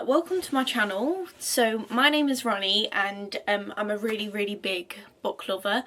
Welcome to my channel. So my name is Ronnie and I'm a really big book lover.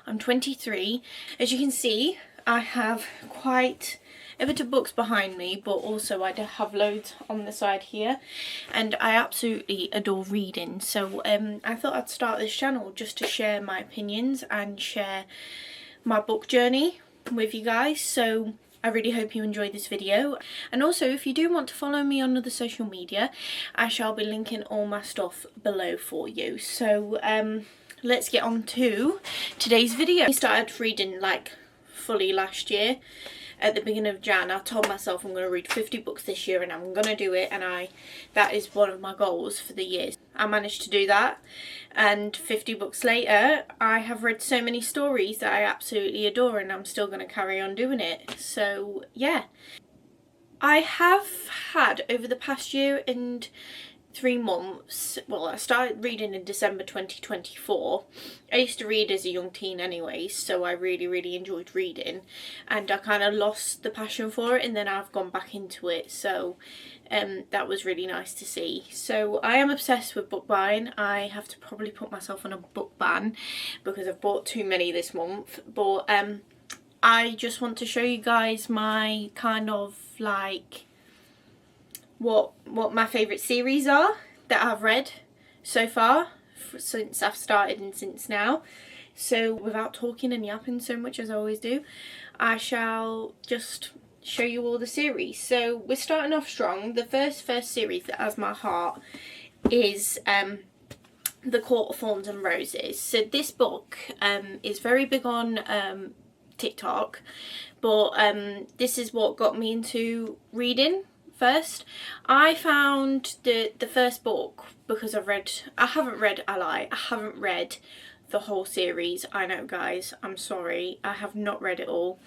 I'm 23. As you can see, I have quite a bit of books behind me, but also I do have loads on the side here, and I absolutely adore reading. So I thought I'd start this channel just to share my opinions and share my book journey with you guys. So I really hope you enjoyed this video, and also if you do want to follow me on other social media, I shall be linking all my stuff below for you. So let's get on to today's video. I started reading like fully last year at the beginning of Jan. I told myself I'm going to read 50 books this year and I'm going to do it, and that is one of my goals for the year. I managed to do that, and 50 books later I have read so many stories that I absolutely adore, and I'm still going to carry on doing it. So yeah, I have had over the past year and 3 months, well, I started reading in December 2024. I used to read as a young teen anyway, so I really enjoyed reading, and I kind of lost the passion for it, and then I've gone back into it. So that was really nice to see. So I am obsessed with book buying. I have to probably put myself on a book ban because I've bought too many this month, but I just want to show you guys my kind of like what my favourite series are that I've read so far since I've started and since now. So without talking and yapping so much as I always do, I shall just show you all the series. So we're starting off strong. The first series that has my heart is The Court of Thorns and Roses. So this book is very big on TikTok, but this is what got me into reading first. I found the first book because I haven't read the whole series. I know, guys, I'm sorry, I have not read it all,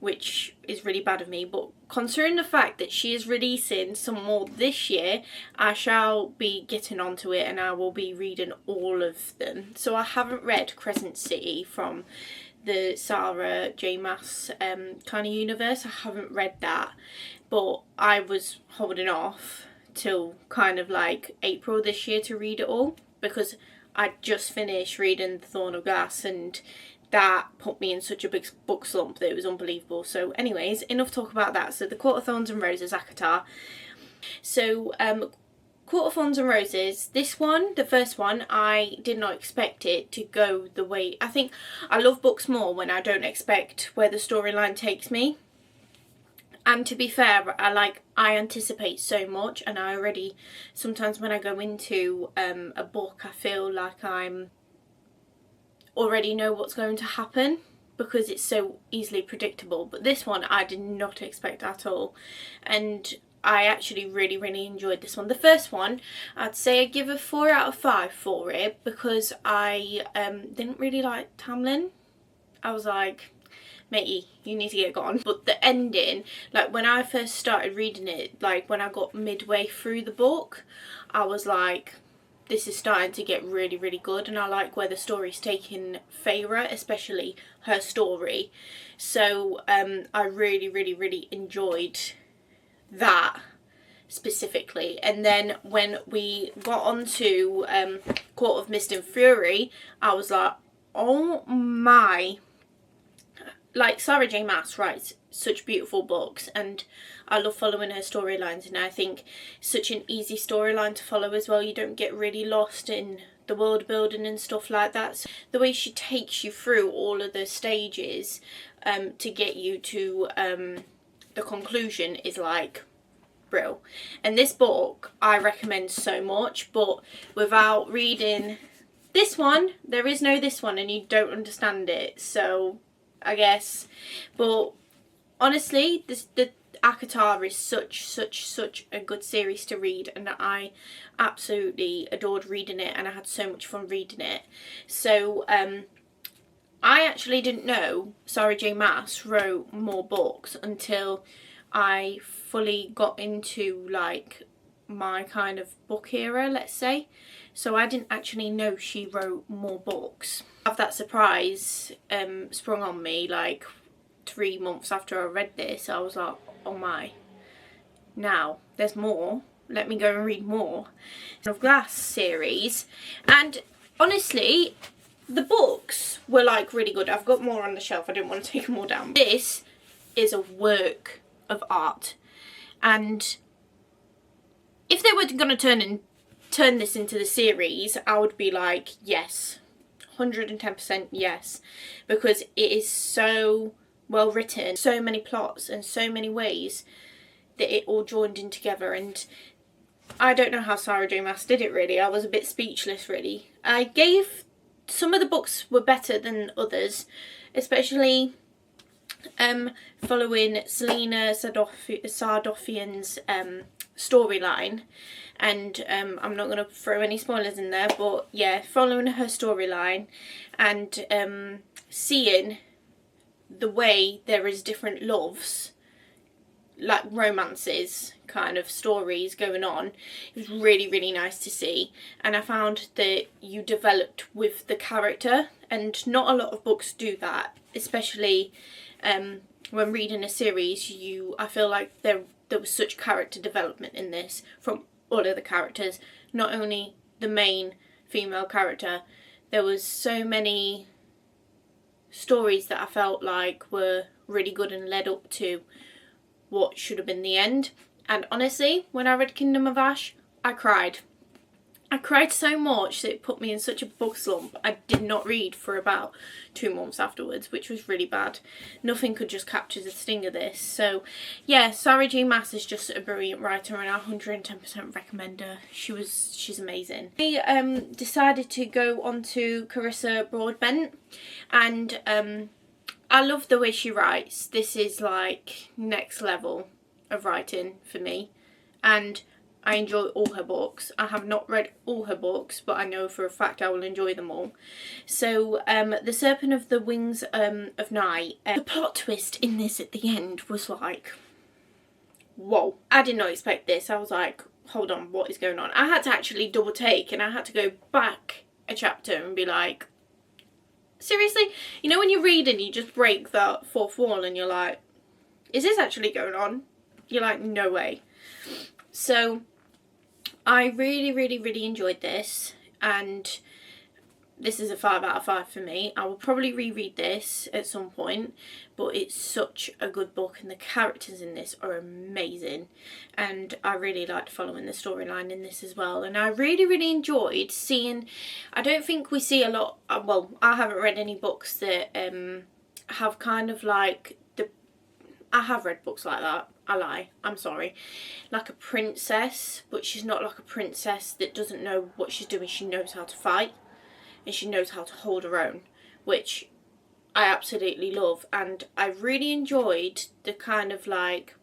which is really bad of me, but considering the fact that she is releasing some more this year, I shall be getting onto it and I will be reading all of them. So I haven't read Crescent City from the Sarah J Maas kind of universe. I haven't read that, but I was holding off till kind of like April this year to read it all, because I just finished reading The Thorn of Glass and that put me in such a big book slump that it was unbelievable. So anyways, enough talk about that. So The Court of Thorns and Roses, ACOTAR. So Court of Thorns and Roses, this one, the first one, I did not expect it to go the way. I think I love books more when I don't expect where the storyline takes me. And to be fair, I anticipate so much, and I already, sometimes when I go into a book, I feel like I'm already know what's going to happen because it's so easily predictable. But this one I did not expect at all, and I actually really enjoyed this one. The first one, I'd say I give a 4 out of 5 for it, because I didn't really like Tamlin. I was like, matey, you need to get gone. But the ending, like when I first started reading it, like when I got midway through the book, I was like, this is starting to get really good, and I like where the story's taking Feyre, especially her story. So I really enjoyed that specifically. And then when we got onto Court of Mist and Fury, I was like, oh my, like Sarah J Maas writes such beautiful books, and I love following her storylines, and I think such an easy storyline to follow as well. You don't get really lost in the world building and stuff like that. So the way she takes you through all of the stages to get you to the conclusion is like brill. And this book I recommend so much, but without reading this one, there is no this one, and you don't understand it, so I guess. But honestly, the ACOTAR is such a good series to read, and I absolutely adored reading it, and I had so much fun reading it. So I actually didn't know Sarah J Maas wrote more books until I fully got into like my kind of book era, let's say. So I didn't actually know she wrote more books. I have that surprise sprung on me like 3 months after I read this. I was like, oh my, now there's more. let me go and read more of Glass series. And honestly, the books were like really good. I've got more on the shelf, I didn't want to take them all down. This is a work of art, and if they were going to turn this into the series, I would be like, yes, 110% yes, because it is so well written, so many plots and so many ways that it all joined in together. And I don't know how Sarah J Maas did it, really. I was a bit speechless, really. I gave some of the books were better than others, especially following Selena Sardofian's storyline. And I'm not going to throw any spoilers in there, but yeah, following her storyline and seeing the way there is different loves, like romances kind of stories going on, it was really, really nice to see. And I found that you developed with the character, and not a lot of books do that, especially when reading a series. I feel like there was such character development in this from all of the characters, not only the main female character. There was so many stories that I felt like were really good and led up to what should have been the end. And honestly, when I read Kingdom of Ash, I cried. I cried so much that it put me in such a book slump. I did not read for about 2 months afterwards, which was really bad. Nothing could just capture the sting of this. So yeah, Sarah J Maas is just a brilliant writer, and I 110% recommend her. She's amazing. I decided to go on to Carissa Broadbent, and I love the way she writes. This is like next level of writing for me, and I enjoy all her books. I have not read all her books, but I know for a fact I will enjoy them all. So The Serpent of the Wings of Night, the plot twist in this at the end was like, whoa. I did not expect this. I was like, hold on, what is going on? I had to actually double take, and I had to go back a chapter and be like, seriously? You know when you read and you just break that fourth wall and you're like, is this actually going on? You're like, no way. So I really, really, really enjoyed this, and this is a 5 out of 5 for me. I will probably reread this at some point, but it's such a good book, and the characters in this are amazing, and I really liked following the storyline in this as well. And I really, really enjoyed seeing, I don't think we see a lot, well, I haven't read any books that have kind of like I have read books like that. I lie. I'm sorry. Like a princess, but she's not like a princess that doesn't know what she's doing. She knows how to fight, and she knows how to hold her own, which I absolutely love. And I really enjoyed the kind of like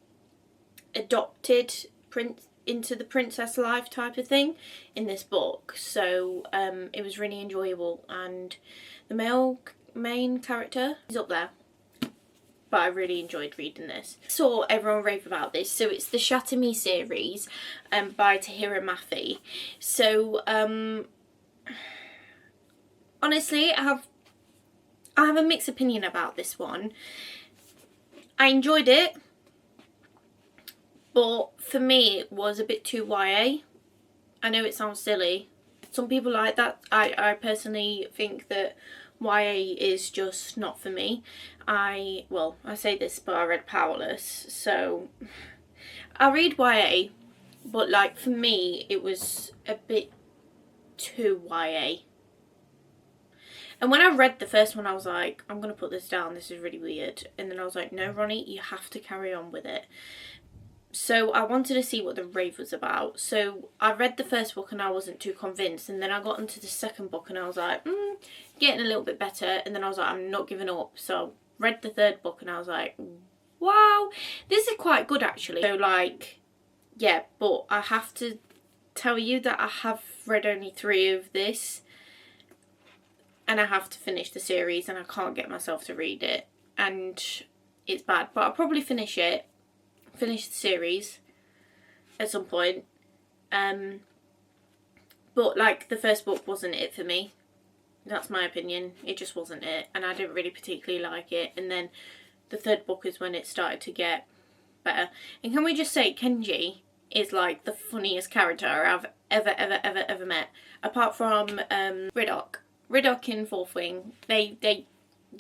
adopted prince into the princess life type of thing in this book. So it was really enjoyable, and the main character is up there. But I really enjoyed reading this. Saw everyone rave about this. So it's the Shatter Me series by Tahereh Mafi. So honestly, I have a mixed opinion about this one. I enjoyed it, but for me it was a bit too YA. I know it sounds silly. Some people like that. I personally think that YA is just not for me. I say this, but I read Powerless, so I read YA, but like for me it was a bit too YA. And when I read the first one I was like, I'm gonna put this down, this is really weird. And then I was like, no Ronnie, you have to carry on with it. So I wanted to see what the rave was about. So I read the first book and I wasn't too convinced, and then I got into the second book and I was like, getting a little bit better. And then I was like, I'm not giving up. So read the third book and I was like, wow, this is quite good actually. So like, yeah, but I have to tell you that I have read only 3 of this, and I have to finish the series, and I can't get myself to read it, and it's bad. But I'll probably finish the series at some point. But like the first book wasn't it for me. That's my opinion. It just wasn't it, and I didn't really particularly like it. And then the third book is when it started to get better. And can we just say, Kenji is like the funniest character I've ever met. Apart from Riddock. Riddock in Fourth Wing, they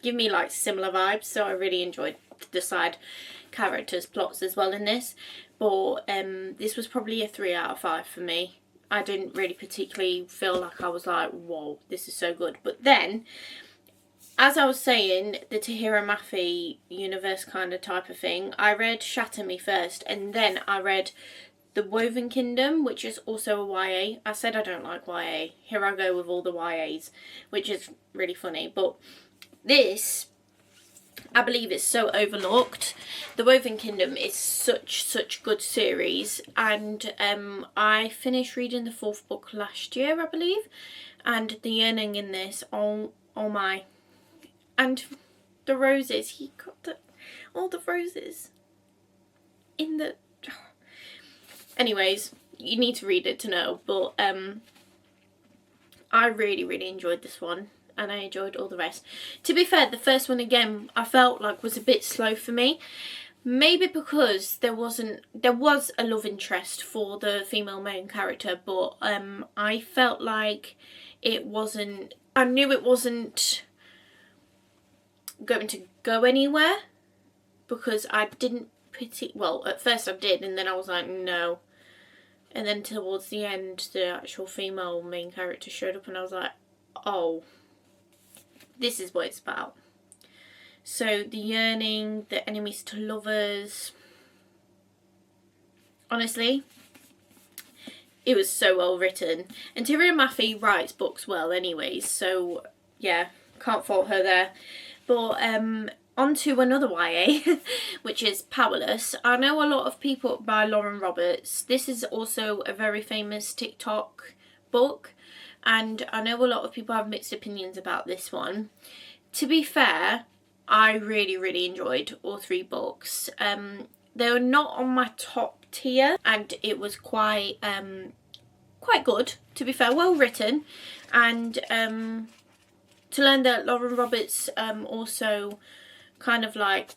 give me like similar vibes, so I really enjoyed the side characters' plots as well in this. But this was probably a 3 out of 5 for me. I didn't really particularly feel like I was like, whoa, this is so good. But then, as I was saying, the Tahereh Mafi universe kind of type of thing, I read Shatter Me first, and then I read The Woven Kingdom, which is also a YA. I said I don't like YA. Here I go with all the YAs, which is really funny. But this, I believe, is so overlooked. The Woven Kingdom is such good series, and I finished reading the 4th book last year, I believe, and the yearning in this, oh my. And the roses, he got all the roses in the... Anyways, you need to read it to know, but I really enjoyed this one, and I enjoyed all the rest. To be fair, the first one again, I felt like was a bit slow for me. Maybe because there was a love interest for the female main character, but I felt like it wasn't... I knew it wasn't going to go anywhere, because I didn't well, at first I did, and then I was like, no. And then towards the end, the actual female main character showed up, and I was like, oh, this is what it's about. So the yearning, the enemies to lovers, honestly, it was so well written. And Tahereh Mafi writes books well anyways, so yeah, can't fault her there. But on to another YA, which is Powerless. I know a lot of people by Lauren Roberts. This is also a very famous TikTok book, and I know a lot of people have mixed opinions about this one. To be fair, I really enjoyed all 3 books. They were not on my top tier, and it was quite good, to be fair, well written. And to learn that Lauren Roberts also kind of like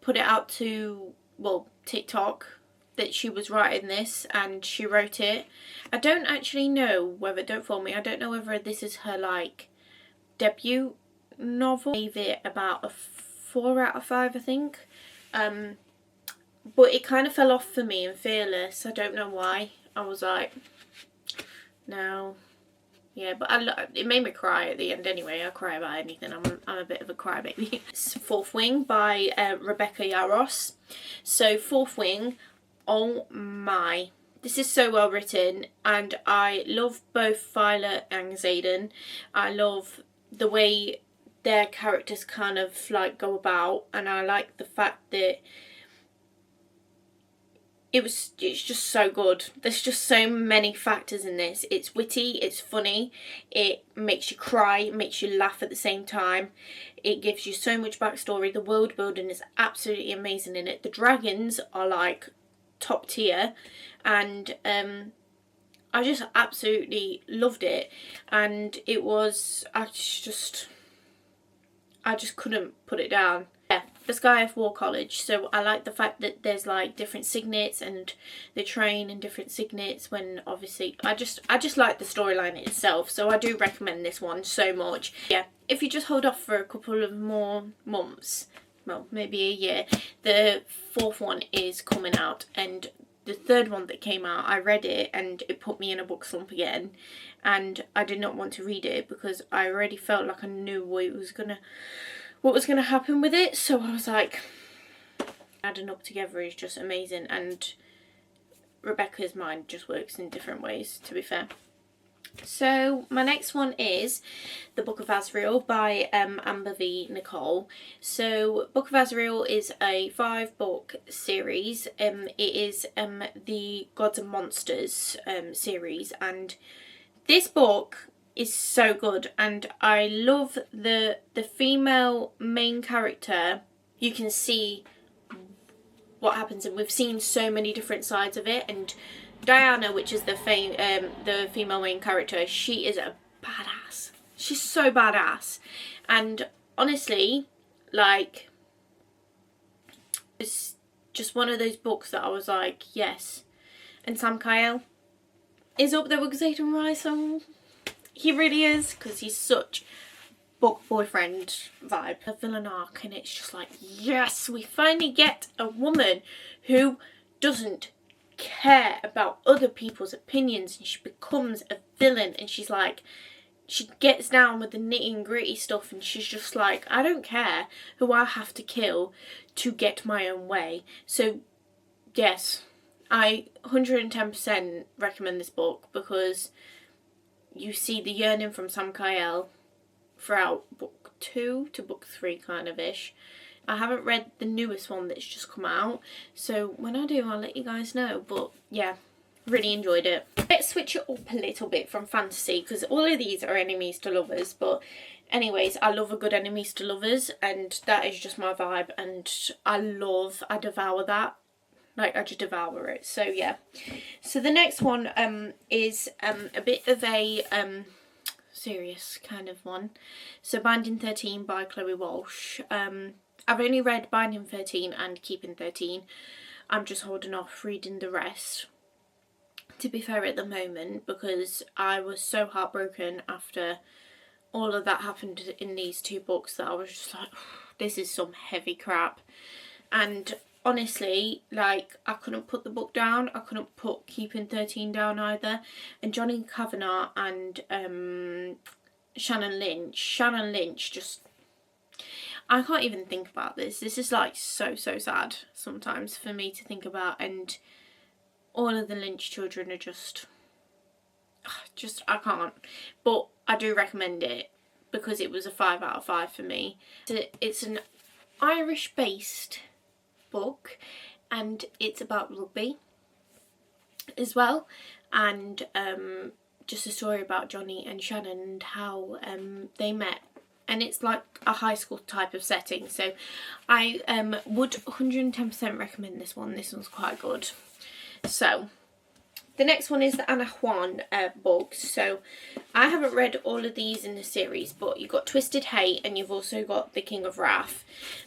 put it out to, well, TikTok, that she was writing this and she wrote it. I don't actually know whether, don't follow me, I don't know whether this is her like debut novel. I gave it about a 4 out of 5, I think. But it kind of fell off for me in Fearless. I don't know why. I was like, no. Yeah, but it made me cry at the end anyway. I cry about anything. I'm a bit of a crybaby. It's Fourth Wing by Rebecca Yarros. So Fourth Wing, oh my. This is so well written, and I love both Violet and Xaden. I love the way their characters kind of like go about, and I like the fact that it's just so good. There's just so many factors in this. It's witty, it's funny, it makes you cry, it makes you laugh at the same time. It gives you so much backstory. The world building is absolutely amazing in it. The dragons are like top tier, and I just absolutely loved it. And it was, I just couldn't put it down. Yeah, the Skyf War College. So I like the fact that there's like different signets, and they train in different signets. When obviously I just like the storyline itself. So I do recommend this one so much. Yeah, if you just hold off for a couple of more months, well, maybe a year, the 4th one is coming out, and the 3rd one that came out, I read it and it put me in a book slump again, and I did not want to read it because I already felt like I knew what was gonna happen with it. So I was like, adding up together is just amazing, and Rebecca's mind just works in different ways, to be fair. So my next one is The Book of Azrael by Amber V. Nicole. So Book of Azrael is a 5-book series. It is the Gods and Monsters series, and this book is so good, and I love the female main character. You can see what happens, and we've seen so many different sides of it. And Diana, which is the female main character, she is a badass. She's so badass, and honestly, like, it's just one of those books that I was like, yes. And Sam Kyle is up there with Xaden Rice. He really is, because he's such book boyfriend vibe. The villain arc, and it's just like, yes, we finally get a woman who doesn't care about other people's opinions, and she becomes a villain, and she's like, she gets down with the nitty and gritty stuff, and she's just like, I don't care who I have to kill to get my own way. So yes, I 110% recommend this book, because you see the yearning from Sam Kyle throughout book 2 to book 3 kind of ish. I haven't read the newest one that's just come out, so when I do I'll let you guys know. But yeah, really enjoyed it. Let's switch it up a little bit from fantasy, because all of these are enemies to lovers, but anyways, I love a good enemies to lovers, and that is just my vibe, and I devour that. Like, I just devour it. So yeah. So the next one is a bit of a serious kind of one. So Binding 13 by Chloe Walsh. I've only read Binding 13 and Keeping 13. I'm just holding off reading the rest, to be fair, at the moment, because I was so heartbroken after all of that happened in these 2 books that I was just like, this is some heavy crap. And honestly, like, I couldn't put the book down. I couldn't put Keeping 13 down either. And Johnny Kavanagh and Shannon Lynch just, I can't even think about this. This is like so sad sometimes for me to think about, and all of the Lynch children are just I can't. But I do recommend it, because it was a 5 out of 5 for me. It's an Irish based book, and it's about rugby as well, and just a story about Johnny and Shannon and how they met, and it's like a high school type of setting. So I would 110% recommend this one. This one's quite good. So the next one is the Anna Juan books. So I haven't read all of these in the series, but you've got Twisted Hate and you've also got The King of Wrath.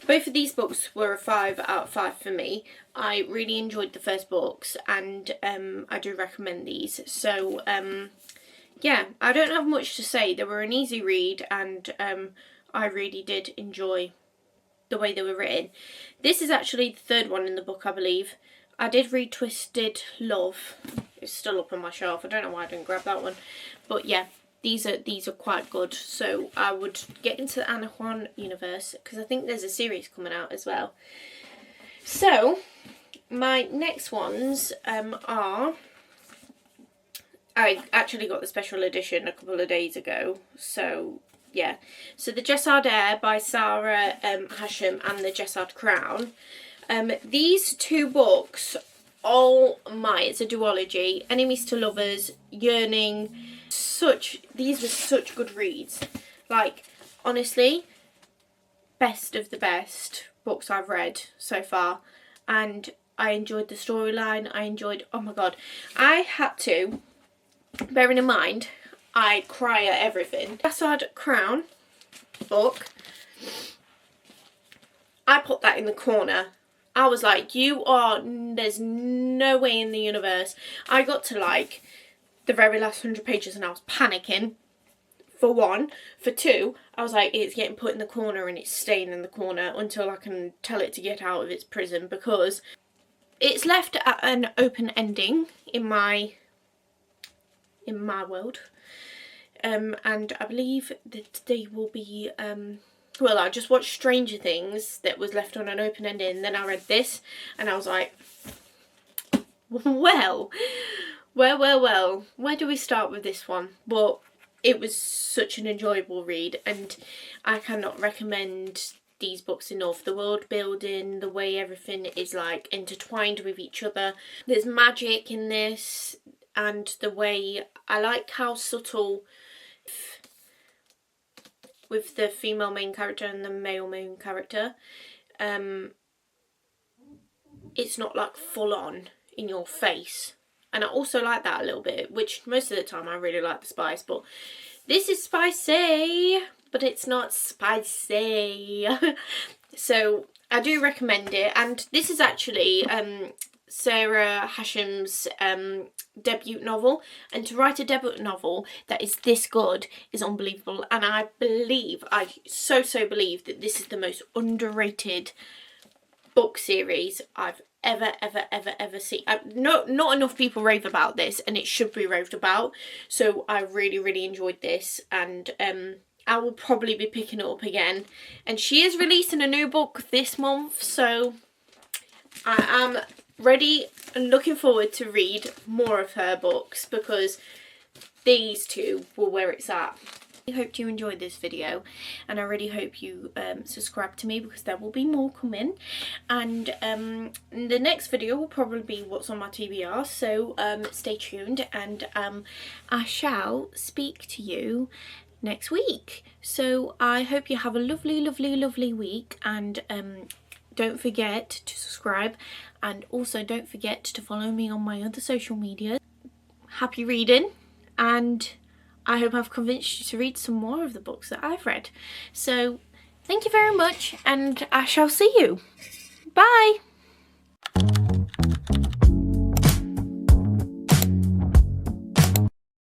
Both of these books were a 5 out of 5 for me. I really enjoyed the first books, and I do recommend these. So yeah, I don't have much to say. They were an easy read, and I really did enjoy the way they were written. This is actually the 3rd one in the book, I believe. I did read Twisted Love. It's still up on my shelf. I don't know why I didn't grab that one. But yeah, these are quite good. So I would get into the Anna Juan universe, because I think there's a series coming out as well. So my next ones are... I actually got the special edition a couple of days ago. So yeah. So the Jessard Heir by Sarah Hashem and the Jessard Crown. These 2 books, it's a duology. Enemies to Lovers, Yearning, these were such good reads. Like, honestly, best of the best books I've read so far. And I enjoyed the storyline. Oh my god, I had to, bearing in mind, I cry at everything. Jessard Crown book, I put that in the corner. I was like, there's no way in the universe. I got to like the very last 100 pages and I was panicking, for 1. For 2, I was like, it's getting put in the corner and it's staying in the corner until I can tell it to get out of its prison, because it's left at an open ending in my world. And I believe that they will be... well, I just watched Stranger Things that was left on an open ending, then I read this and I was like, well, where do we start with this one? But it was such an enjoyable read, and I cannot recommend these books enough. The world building, the way everything is like intertwined with each other. There's magic in this, and the way, I like how subtle with the female main character and the male main character. It's not like full on in your face, and I also like that a little bit, which most of the time I really like the spice, but this is spicy, but it's not spicy. So I do recommend it, and this is actually Sarah Hasham's debut novel, and to write a debut novel that is this good is unbelievable. And I so believe that this is the most underrated book series I've ever seen. Not enough people rave about this, and it should be raved about. So I really enjoyed this, and I will probably be picking it up again. And she is releasing a new book this month, so I am ready and looking forward to read more of her books, because these two were where it's at. I hope you enjoyed this video, and I really hope you subscribe to me, because there will be more coming. And the next video will probably be what's on my TBR, so stay tuned, and I shall speak to you next week. So I hope you have a lovely week, and don't forget to subscribe, and also don't forget to follow me on my other social media. Happy reading, and I hope I've convinced you to read some more of the books that I've read. So thank you very much, and I shall see you. Bye!